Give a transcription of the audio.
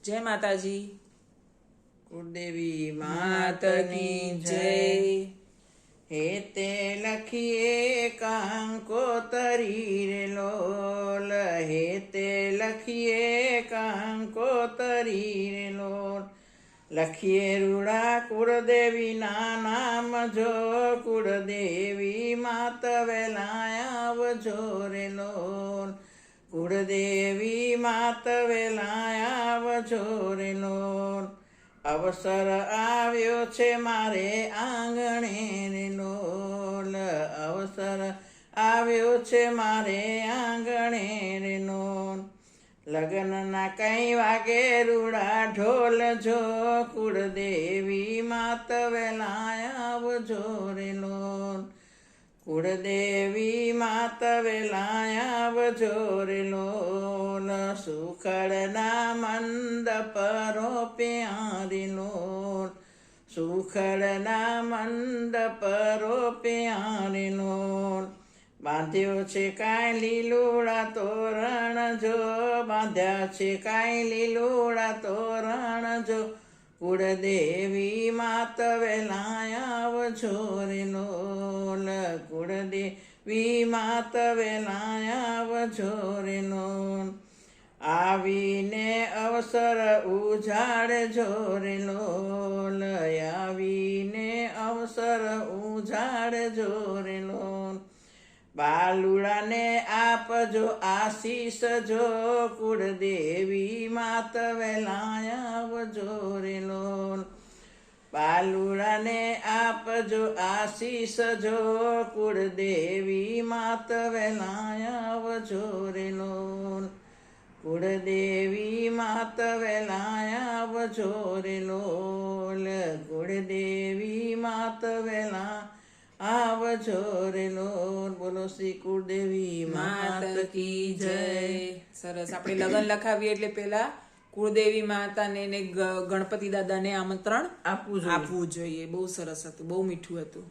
જય માતાજી. કુળદેવી માતની જય. હે તે લખીએ કાંકોતરી રે લોલ, હે તે લખીએ કાંકોતરી રે લોલ. લખીએ રૂડા કુળદેવી ના નામ જો, કુળદેવી માત વેલાય આવજો રે લોલ. કુળદેવી માત વેલાય આવજો રે લોલ. અવસર આવ્યો છે મારે આંગણે રે લોલ, અવસર આવ્યો છે મારે આંગણે રે લોલ. લગ્નના કઈ વાગે રૂડા ઢોલ જો, કુળદેવી માત વેલાય આવજો રે લોલ. કુળદેવી માત વેલાય આવજો રે લોલ. સુખડના મંડપ રોપ્યા રે લોલ, સુખડના મંડપ રોપ્યા રે લોલ. બાંધ્યો છે કાંઈ લીલુડા તોરણ જો, બાંધ્યા છે કાંઈ લીલુડા તોરણ જો. કુળદેવી માત વેલાય આવજો રે લોલ, કુળદેવી માત વેલાય આવજો રે લોલ. આવીને અવસર ઉજાડજો રે લોલ, આવીને અવસર ઉજાડજો રે લોલ. બાલુડાને આપજો આશીષ જો, કુળદેવી માત વેલાય આવજો રે લોલ. બાલુડાને આપજો આશીષ જો, કુળદેવી માત વેલાય આવજો રે લોલ. કુળદેવી માત વેલાય આવજો રે લોલ, કુળદેવી માત વેલા આવજો રે લોલ. બોલો શ્રી કુળદેવી માત કી જય. સરસ. આપણે લગન લખાવીએ એટલે પેલા કુળદેવી માતાને ને ગણપતિ દાદાને આમંત્રણ આપવું જોઈએ. આપવું જોઈએ. બહુ સરસ હતું, બહુ મીઠું હતું.